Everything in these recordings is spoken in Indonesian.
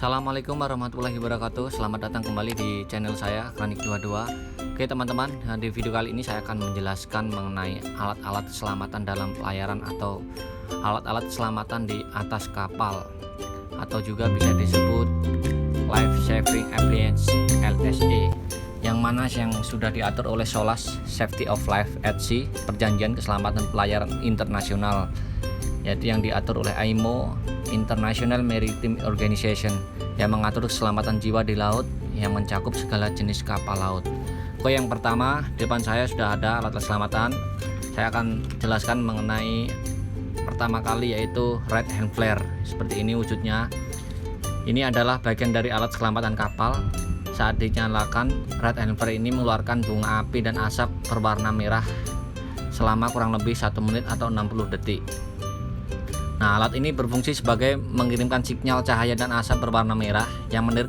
Assalamualaikum warahmatullahi wabarakatuh. Selamat datang kembali di channel saya Kranik22. Oke teman-teman, di video kali ini saya akan menjelaskan mengenai alat-alat keselamatan dalam pelayaran atau alat-alat keselamatan di atas kapal, atau juga bisa disebut Life Saving Appliance (LSA), yang mana yang sudah diatur oleh SOLAS Safety of Life at Sea, Perjanjian Keselamatan Pelayaran Internasional, yaitu yang diatur oleh IMO, International Maritime Organization, yang mengatur keselamatan jiwa di laut yang mencakup segala jenis kapal laut. Oke, yang pertama di depan saya sudah ada alat keselamatan. Saya akan jelaskan mengenai pertama kali, yaitu right hand flare. Seperti ini wujudnya. Ini adalah bagian dari alat keselamatan kapal. Saat dinyalakan, right hand flare ini mengeluarkan bunga api dan asap berwarna merah selama kurang lebih 1 menit atau 60 detik. Nah, alat ini berfungsi sebagai mengirimkan sinyal cahaya dan asap berwarna merah yang menarik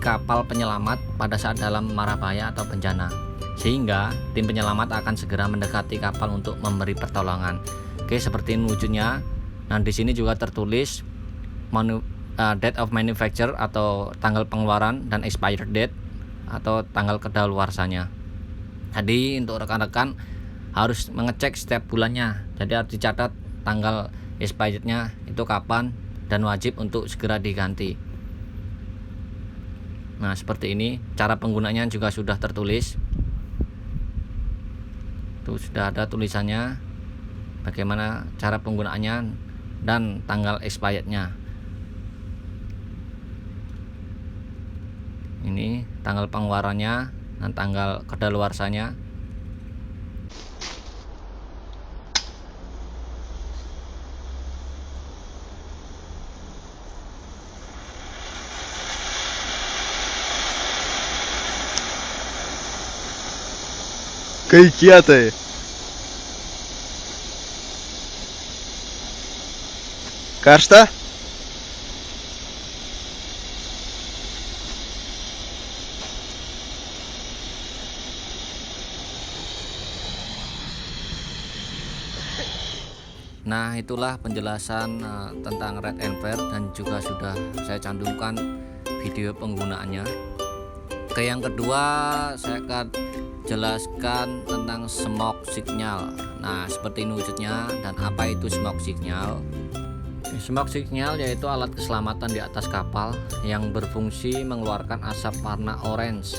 kapal penyelamat pada saat dalam mara bahaya atau bencana, sehingga tim penyelamat akan segera mendekati kapal untuk memberi pertolongan. Oke, seperti ini wujudnya. Nah, di sini juga tertulis date of manufacture atau tanggal pengeluaran dan expired date atau tanggal kedaluarsanya. Jadi untuk rekan-rekan harus mengecek setiap bulannya. Jadi harus dicatat tanggal expirednya itu kapan dan wajib untuk segera diganti. Nah, seperti ini. Cara penggunanya juga sudah tertulis. Itu sudah ada tulisannya bagaimana cara penggunaannya dan tanggal expirednya. Ini tanggal pengeluarannya dan tanggal kedaluarsanya. Какие ты? Каршта? Nah, itulah penjelasan tentang red and flare, dan juga sudah saya cantumkan video penggunaannya. Oke, yang kedua saya akan jelaskan tentang smoke signal. Nah, seperti ini wujudnya. Dan apa itu smoke signal? Smoke signal yaitu alat keselamatan di atas kapal yang berfungsi mengeluarkan asap warna orange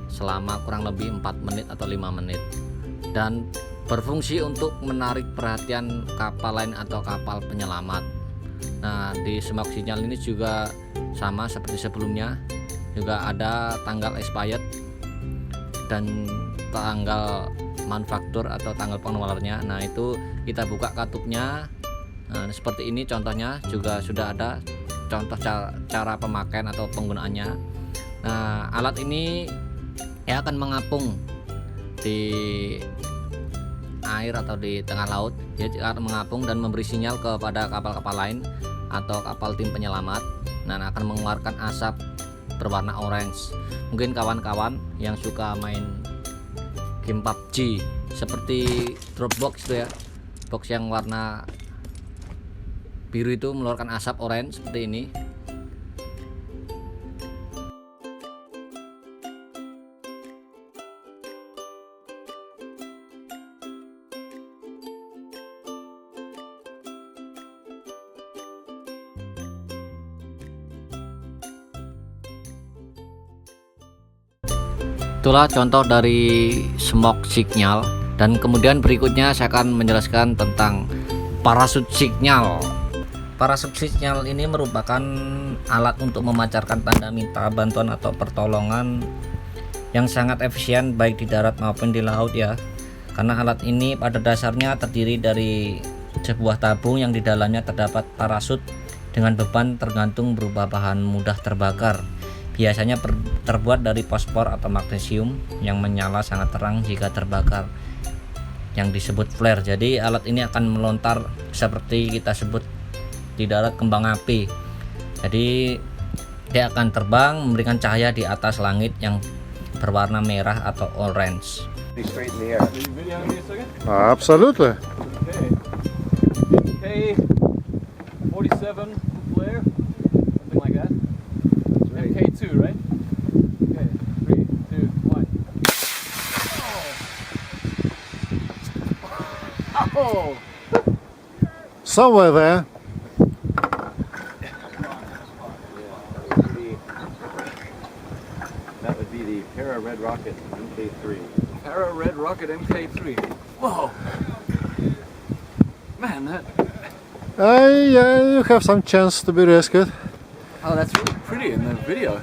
selama kurang lebih 4 menit atau 5 menit, dan berfungsi untuk menarik perhatian kapal lain atau kapal penyelamat. Nah, di smoke signal ini juga sama seperti sebelumnya, juga ada tanggal expired dan tanggal manufaktur atau tanggal pengeluarannya. Nah, itu kita buka katupnya. Nah, seperti ini contohnya, juga sudah ada contoh cara pemakaian atau penggunaannya. Nah, alat ini akan mengapung di air atau di tengah laut. Dia akan mengapung dan memberi sinyal kepada kapal-kapal lain atau kapal tim penyelamat. Nah, akan mengeluarkan asap berwarna orange. Mungkin kawan-kawan yang suka main game PUBG seperti Dropbox itu ya, box yang warna biru itu mengeluarkan asap orange seperti ini. Itulah contoh dari smoke signal. Dan kemudian berikutnya saya akan menjelaskan tentang parachute signal. Parachute signal ini merupakan alat untuk memancarkan tanda minta bantuan atau pertolongan yang sangat efisien baik di darat maupun di laut ya. Karena alat ini pada dasarnya terdiri dari sebuah tabung yang di dalamnya terdapat parachute dengan beban tergantung berupa bahan mudah terbakar. Biasanya terbuat dari fosfor atau magnesium yang menyala sangat terang jika terbakar, yang disebut flare. Jadi alat ini akan melontar seperti kita sebut di darat kembang api. Jadi dia akan terbang memberikan cahaya di atas langit yang berwarna merah atau orange. Абсолютно. Okay, 47 flare. Oh, Somewhere there. That would be the Para Red Rocket MK3. Para Red Rocket MK3. Whoa. Man, that. Yeah, you have some chance to be rescued. Oh, that's really pretty in the video.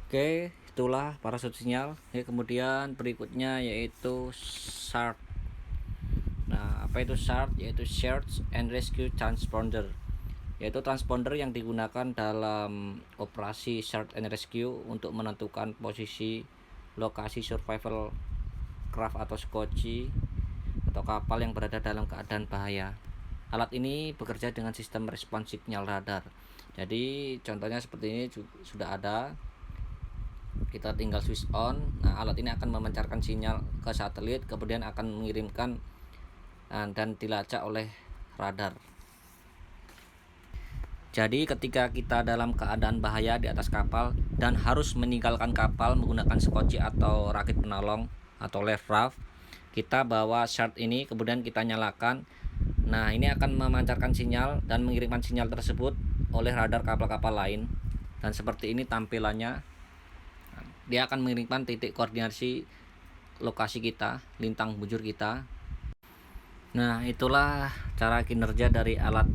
oke, itulah parasut sinyal. Ya, kemudian berikutnya yaitu SHART. Nah, apa itu SHART? Yaitu Search and Rescue Transponder, yaitu transponder yang digunakan dalam operasi Search and Rescue untuk menentukan posisi lokasi survival craft atau skoci atau kapal yang berada dalam keadaan bahaya. Alat ini bekerja dengan sistem respons sinyal radar. Jadi contohnya seperti ini sudah ada. Kita tinggal switch on. Nah, alat ini akan memancarkan sinyal ke satelit, kemudian akan mengirimkan dan dilacak oleh radar. Jadi ketika kita dalam keadaan bahaya di atas kapal dan harus meninggalkan kapal menggunakan skoci atau rakit penolong atau life raft, kita bawa SHART ini, kemudian kita nyalakan. Nah, ini akan memancarkan sinyal dan mengirimkan sinyal tersebut oleh radar kapal-kapal lain. Dan seperti ini tampilannya. Dia akan mengirimkan titik koordinasi lokasi kita, lintang bujur kita. Nah, itulah cara kinerja dari alat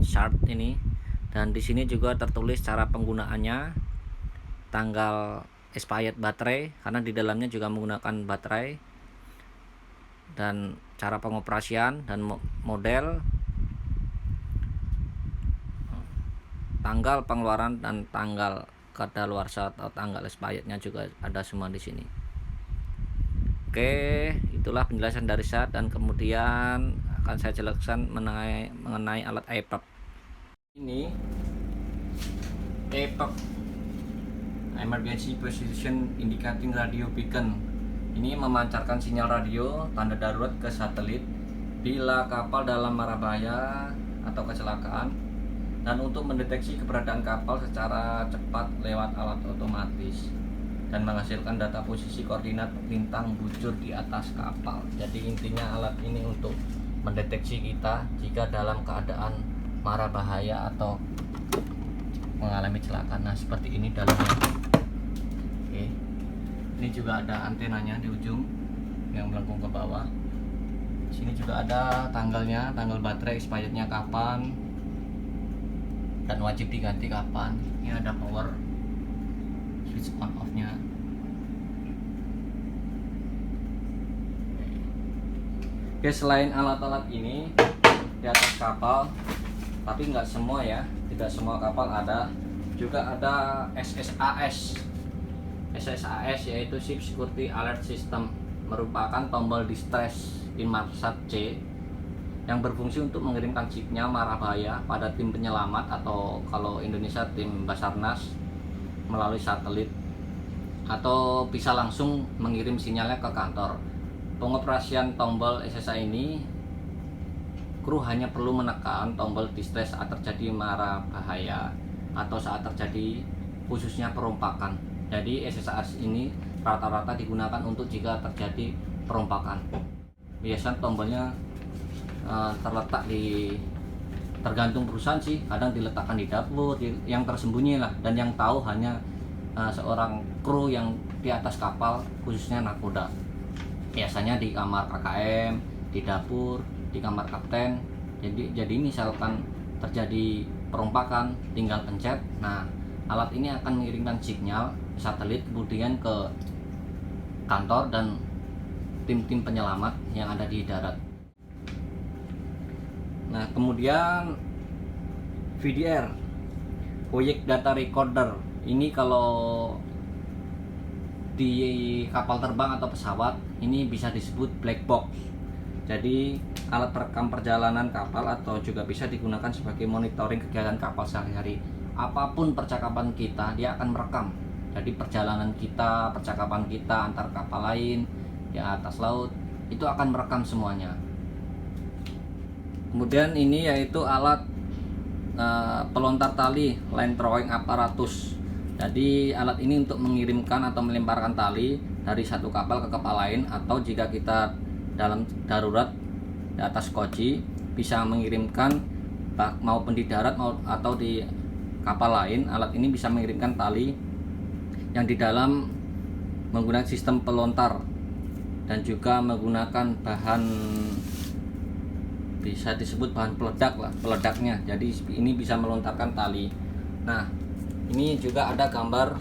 SHART ini. Dan di sini juga tertulis cara penggunaannya, tanggal expired baterai karena di dalamnya juga menggunakan baterai, dan cara pengoperasian dan model, tanggal pengeluaran dan tanggal kadaluarsa atau tanggal expirednya juga ada semua di sini. Oke, itulah penjelasan dari SHART, dan kemudian akan saya jelaskan mengenai alat EPIRB. Ini EPIRB, Emergency Position Indicating Radio Beacon. Ini memancarkan sinyal radio tanda darurat ke satelit bila kapal dalam mara bahaya atau kecelakaan, dan untuk mendeteksi keberadaan kapal secara cepat lewat alat otomatis dan menghasilkan data posisi koordinat lintang bujur di atas kapal. Jadi intinya alat ini untuk mendeteksi kita jika dalam keadaan mara bahaya atau mengalami kecelakaan. Nah, seperti ini dalamnya. Oke. Ini juga ada antenanya di ujung yang melengkung ke bawah. Sini juga ada tanggalnya, tanggal baterai expirednya kapan dan wajib diganti kapan. Ini ada power switch on off nya. Oke, selain alat-alat ini di atas kapal, tapi nggak semua ya, tidak semua kapal ada, juga ada SSAS. SSAS yaitu Ship Security Alert System, merupakan tombol distress Inmarsat C yang berfungsi untuk mengirimkan sinyal mara bahaya pada tim penyelamat atau kalau Indonesia tim Basarnas melalui satelit, atau bisa langsung mengirim sinyalnya ke kantor. Pengoperasian tombol SSA ini, kru hanya perlu menekan tombol distress saat terjadi mara bahaya atau saat terjadi khususnya perompakan. Jadi SSA ini rata-rata digunakan untuk jika terjadi perompakan. Biasanya tombolnya terletak di, tergantung perusahaan sih, kadang diletakkan di dapur, yang tersembunyi lah, dan yang tahu hanya seorang kru yang di atas kapal, khususnya nakoda. Biasanya di kamar KKM, di dapur, di kamar kapten. Jadi misalkan terjadi perompakan, tinggal pencet. Nah, alat ini akan mengirimkan sinyal satelit kemudian ke kantor dan tim-tim penyelamat yang ada di darat. Nah, kemudian VDR, Voyage Data Recorder. Ini kalau di kapal terbang atau pesawat ini bisa disebut black box. Jadi alat perekam perjalanan kapal atau juga bisa digunakan sebagai monitoring kegiatan kapal sehari-hari. Apapun percakapan kita, dia akan merekam. Jadi perjalanan kita, percakapan kita antar kapal lain di atas laut, itu akan merekam semuanya. Kemudian ini yaitu alat pelontar tali, line throwing apparatus. Jadi alat ini untuk mengirimkan atau melemparkan tali dari satu kapal ke kapal lain, atau jika kita dalam darurat di atas koci bisa mengirimkan maupun di darat atau di kapal lain. Alat ini bisa mengirimkan tali yang di dalam menggunakan sistem pelontar dan juga menggunakan bahan, bisa disebut bahan peledak lah, peledaknya. Jadi ini bisa melontarkan tali. Nah, ini juga ada gambar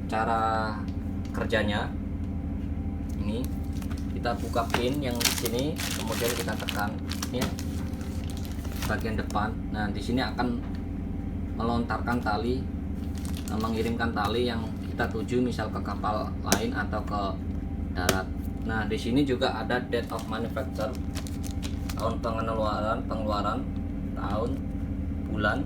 cara kerjanya. Ini kita buka pin yang di sini, kemudian kita tekan ini bagian depan. Nah, di sini akan melontarkan tali, mengirimkan tali yang kita tuju misal ke kapal lain atau ke darat. Nah, di sini juga ada date of manufacture, tahun pengeluaran, tahun, bulan,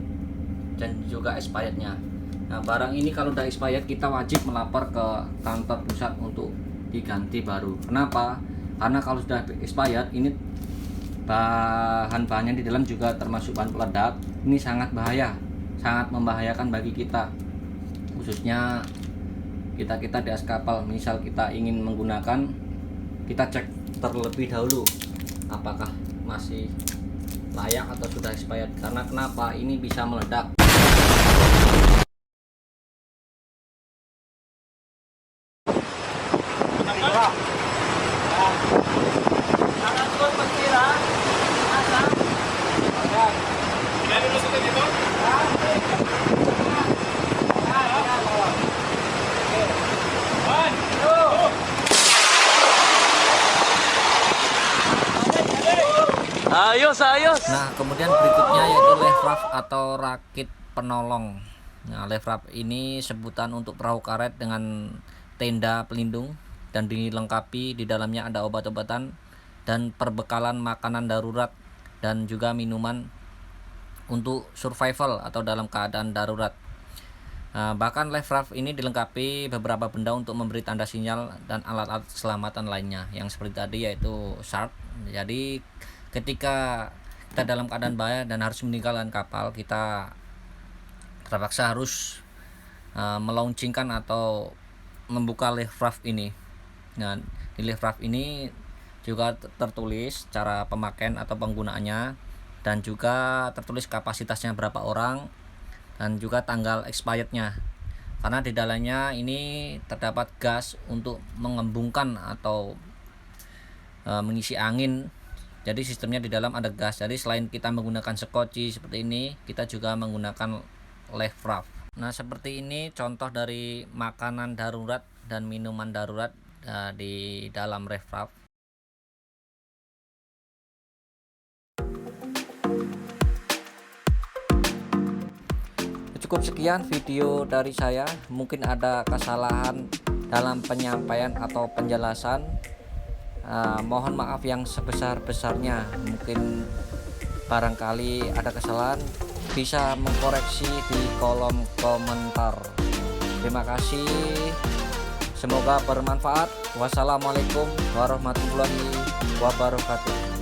dan juga expirednya. Nah, barang ini kalau udah expired kita wajib melapor ke kantor pusat untuk diganti baru. Kenapa? Karena kalau sudah expired ini bahan-bahannya di dalam juga termasuk bahan peledak. Ini sangat bahaya, sangat membahayakan bagi kita, khususnya kita di atas kapal. Misal kita ingin menggunakan, kita cek terlebih dahulu apakah masih layak atau sudah expired. Karena kenapa? Ini bisa meledak. Ayos. Nah, kemudian berikutnya yaitu life raft atau rakit penolong. Nah, life raft ini sebutan untuk perahu karet dengan tenda pelindung dan dilengkapi di dalamnya ada obat-obatan dan perbekalan makanan darurat dan juga minuman untuk survival atau dalam keadaan darurat. Nah, bahkan life raft ini dilengkapi beberapa benda untuk memberi tanda sinyal dan alat-alat keselamatan lainnya yang seperti tadi yaitu shark. Jadi ketika kita dalam keadaan bahaya dan harus meninggalkan kapal, kita terpaksa harus melaunchingkan atau membuka life raft ini. Nah, di life raft ini juga tertulis cara pemakaian atau penggunaannya, dan juga tertulis kapasitasnya berapa orang dan juga tanggal expirednya. Karena di dalamnya ini terdapat gas untuk mengembungkan atau mengisi angin. Jadi sistemnya di dalam ada gas. Jadi selain kita menggunakan sekoci seperti ini, kita juga menggunakan life raft. Nah, seperti ini contoh dari makanan darurat dan minuman darurat di dalam life raft. Cukup sekian video dari saya. Mungkin ada kesalahan dalam penyampaian atau penjelasan. Mohon maaf yang sebesar-besarnya. Mungkin barangkali ada kesalahan, bisa mengkoreksi di kolom komentar. Terima kasih, semoga bermanfaat. Wassalamualaikum warahmatullahi wabarakatuh.